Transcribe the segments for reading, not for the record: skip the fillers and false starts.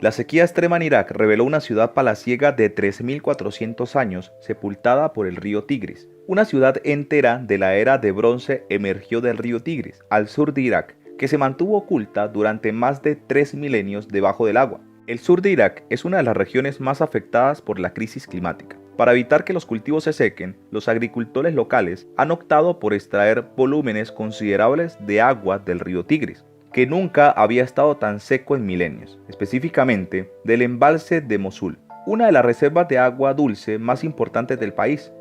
La sequía extrema en Irak reveló una ciudad palaciega de 3.400 años sepultada por el río Tigris. Una ciudad entera de la era de bronce emergió del río Tigris, al sur de Irak, que se mantuvo oculta durante más de 3 milenios debajo del agua. El sur de Irak es una de las regiones más afectadas por la crisis climática. Para evitar que los cultivos se sequen, los agricultores locales han optado por extraer volúmenes considerables de agua del río Tigris, que nunca había estado tan seco en milenios, específicamente del embalse de Mosul, una de las reservas de agua dulce más importantes del país.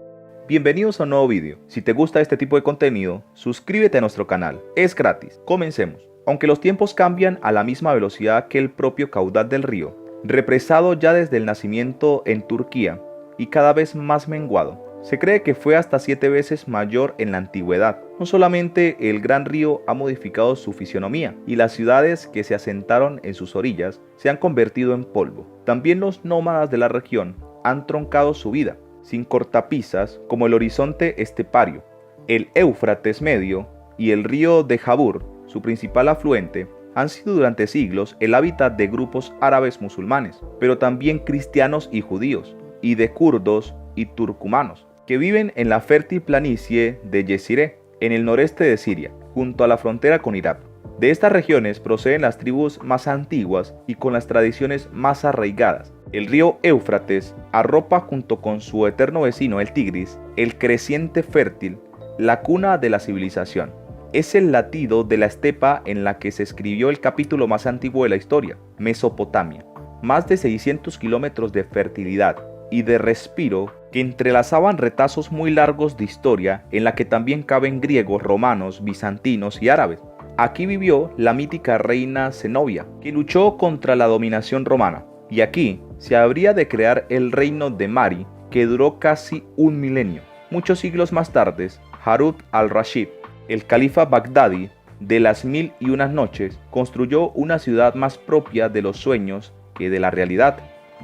Bienvenidos a un nuevo vídeo. Si te gusta este tipo de contenido, suscríbete a nuestro canal. Es gratis. Comencemos. Aunque los tiempos cambian a la misma velocidad que el propio caudal del río, represado ya desde el nacimiento en Turquía y cada vez más menguado, se cree que fue hasta 7 veces mayor en la antigüedad. No solamente el gran río ha modificado su fisionomía y las ciudades que se asentaron en sus orillas se han convertido en polvo, también los nómadas de la región han troncado su vida, sin cortapisas como el horizonte estepario. El Éufrates medio y el río de Jabur, su principal afluente, han sido durante siglos el hábitat de grupos árabes musulmanes, pero también cristianos y judíos, y de kurdos y turcumanos, que viven en la fértil planicie de Yeziré, en el noreste de Siria, junto a la frontera con Irak. De estas regiones proceden las tribus más antiguas y con las tradiciones más arraigadas. El río Éufrates arropa junto con su eterno vecino el Tigris, el creciente fértil, la cuna de la civilización. Es el latido de la estepa en la que se escribió el capítulo más antiguo de la historia, Mesopotamia. Más de 600 kilómetros de fertilidad y de respiro que entrelazaban retazos muy largos de historia en la que también caben griegos, romanos, bizantinos y árabes. Aquí vivió la mítica reina Zenobia, que luchó contra la dominación romana, y aquí se habría de crear el reino de Mari, que duró casi un milenio. Muchos siglos más tarde, Harun al-Rashid, el califa bagdadi de las 1001 noches, construyó una ciudad más propia de los sueños que de la realidad,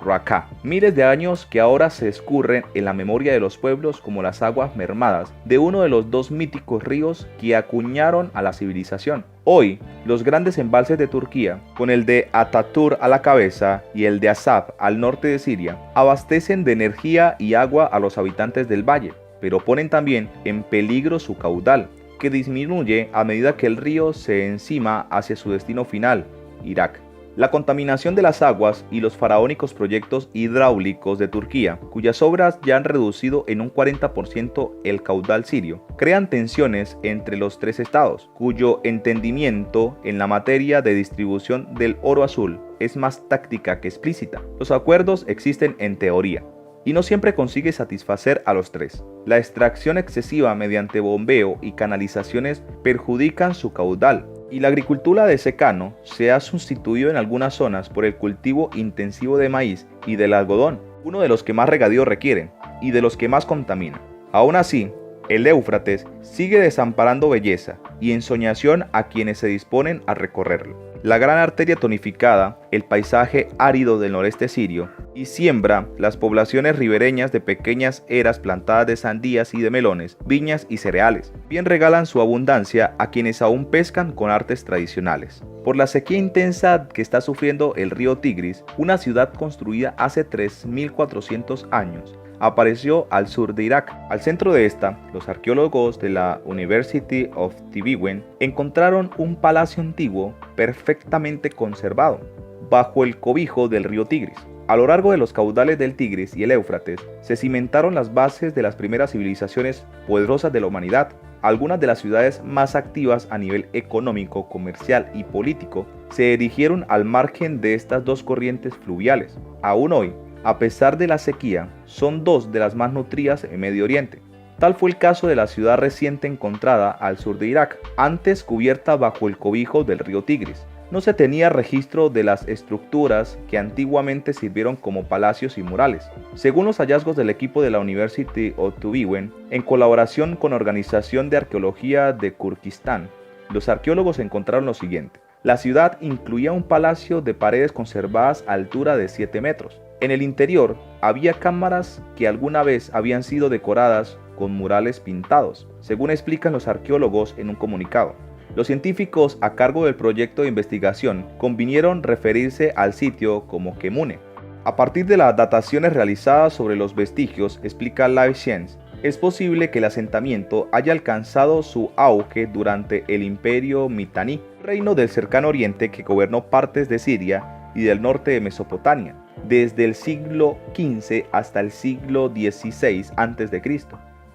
Raqqa. Miles de años que ahora se escurren en la memoria de los pueblos como las aguas mermadas de uno de los dos míticos ríos que acuñaron a la civilización. Hoy, los grandes embalses de Turquía, con el de Ataturk a la cabeza y el de Asab al norte de Siria, abastecen de energía y agua a los habitantes del valle, pero ponen también en peligro su caudal, que disminuye a medida que el río se encima hacia su destino final, Irak. La contaminación de las aguas y los faraónicos proyectos hidráulicos de Turquía, cuyas obras ya han reducido en un 40% el caudal sirio, crean tensiones entre los tres estados, cuyo entendimiento en la materia de distribución del oro azul es más táctica que explícita. Los acuerdos existen en teoría, y no siempre consigue satisfacer a los tres. La extracción excesiva mediante bombeo y canalizaciones perjudican su caudal, y la agricultura de secano se ha sustituido en algunas zonas por el cultivo intensivo de maíz y del algodón, uno de los que más regadío requieren y de los que más contamina. Aún así, el Éufrates sigue desamparando belleza y ensoñación a quienes se disponen a recorrerlo. La gran arteria tonificada, el paisaje árido del noreste sirio, y siembra las poblaciones ribereñas de pequeñas eras plantadas de sandías y de melones, viñas y cereales. Bien regalan su abundancia a quienes aún pescan con artes tradicionales. Por la sequía intensa que está sufriendo el río Tigris, una ciudad construida hace 3.400 años, apareció al sur de Irak. Al centro de esta, los arqueólogos de la University of Tübingen encontraron un palacio antiguo perfectamente conservado, bajo el cobijo del río Tigris. A lo largo de los caudales del Tigris y el Éufrates se cimentaron las bases de las primeras civilizaciones poderosas de la humanidad. Algunas de las ciudades más activas a nivel económico, comercial y político se erigieron al margen de estas dos corrientes fluviales. Aún hoy, a pesar de la sequía, son dos de las más nutridas en Medio Oriente. Tal fue el caso de la ciudad reciente encontrada al sur de Irak, antes cubierta bajo el cobijo del río Tigris. No se tenía registro de las estructuras que antiguamente sirvieron como palacios y murales. Según los hallazgos del equipo de la University of Tübingen, en colaboración con la Organización de Arqueología de Kirguistán, los arqueólogos encontraron lo siguiente. La ciudad incluía un palacio de paredes conservadas a altura de 7 metros. En el interior había cámaras que alguna vez habían sido decoradas con murales pintados, según explican los arqueólogos en un comunicado. Los científicos a cargo del proyecto de investigación convinieron referirse al sitio como Kemune. A partir de las dataciones realizadas sobre los vestigios, explica Life Science, es posible que el asentamiento haya alcanzado su auge durante el Imperio Mitanni, reino del cercano oriente que gobernó partes de Siria y del norte de Mesopotamia, desde el siglo XV hasta el siglo XVI a.C.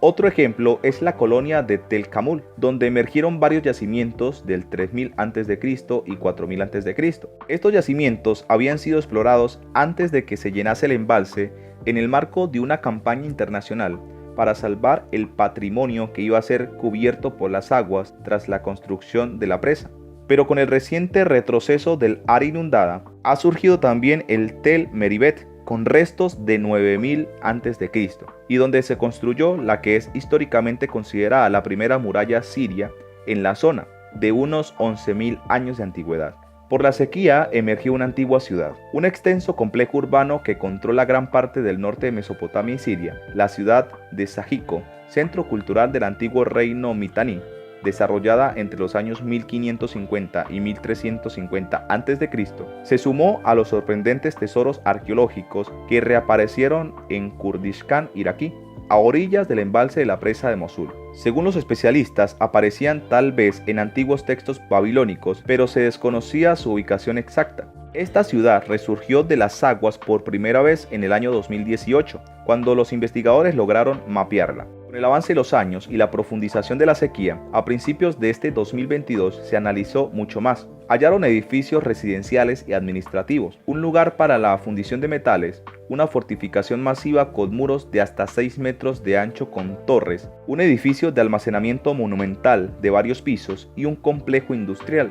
Otro ejemplo es la colonia de Tel Kamul, donde emergieron varios yacimientos del 3000 a.C. y 4000 a.C. Estos yacimientos habían sido explorados antes de que se llenase el embalse en el marco de una campaña internacional para salvar el patrimonio que iba a ser cubierto por las aguas tras la construcción de la presa. Pero con el reciente retroceso del área inundada, ha surgido también el Tel Meribet, con restos de 9000 a.C., y donde se construyó la que es históricamente considerada la primera muralla siria en la zona, de unos 11.000 años de antigüedad. Por la sequía emergió una antigua ciudad, un extenso complejo urbano que controla gran parte del norte de Mesopotamia y Siria, la ciudad de Sajico, centro cultural del antiguo reino Mitanni, desarrollada entre los años 1550 y 1350 a.C., se sumó a los sorprendentes tesoros arqueológicos que reaparecieron en Kurdistán iraquí, a orillas del embalse de la presa de Mosul. Según los especialistas, aparecían tal vez en antiguos textos babilónicos, pero se desconocía su ubicación exacta. Esta ciudad resurgió de las aguas por primera vez en el año 2018, cuando los investigadores lograron mapearla. Con el avance de los años y la profundización de la sequía, a principios de este 2022 se analizó mucho más. Hallaron edificios residenciales y administrativos, un lugar para la fundición de metales, una fortificación masiva con muros de hasta 6 metros de ancho con torres, un edificio de almacenamiento monumental de varios pisos y un complejo industrial.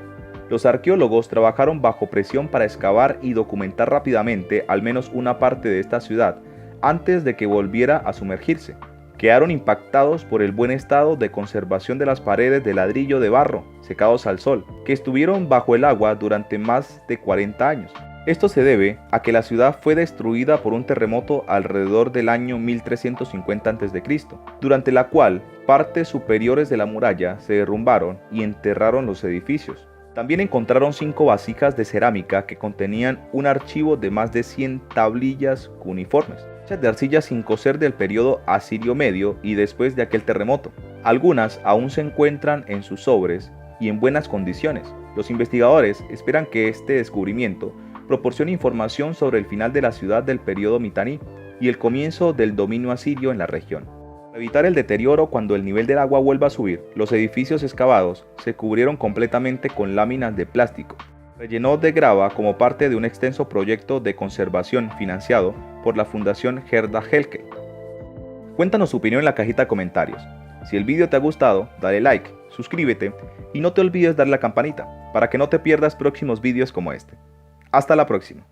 Los arqueólogos trabajaron bajo presión para excavar y documentar rápidamente al menos una parte de esta ciudad antes de que volviera a sumergirse. Quedaron impactados por el buen estado de conservación de las paredes de ladrillo de barro, secados al sol, que estuvieron bajo el agua durante más de 40 años. Esto se debe a que la ciudad fue destruida por un terremoto alrededor del año 1350 a.C., durante la cual partes superiores de la muralla se derrumbaron y enterraron los edificios. También encontraron 5 vasijas de cerámica que contenían un archivo de más de 100 tablillas cuneiformes, hechas de arcilla sin cocer del periodo asirio medio y después de aquel terremoto. Algunas aún se encuentran en sus sobres y en buenas condiciones. Los investigadores esperan que este descubrimiento proporcione información sobre el final de la ciudad del periodo Mitanni y el comienzo del dominio asirio en la región. Para evitar el deterioro cuando el nivel del agua vuelva a subir, los edificios excavados se cubrieron completamente con láminas de plástico, relleno de grava como parte de un extenso proyecto de conservación financiado por la Fundación Gerda Helke. Cuéntanos su opinión en la cajita de comentarios. Si el vídeo te ha gustado, dale like, suscríbete y no te olvides darle a la campanita para que no te pierdas próximos vídeos como este. Hasta la próxima.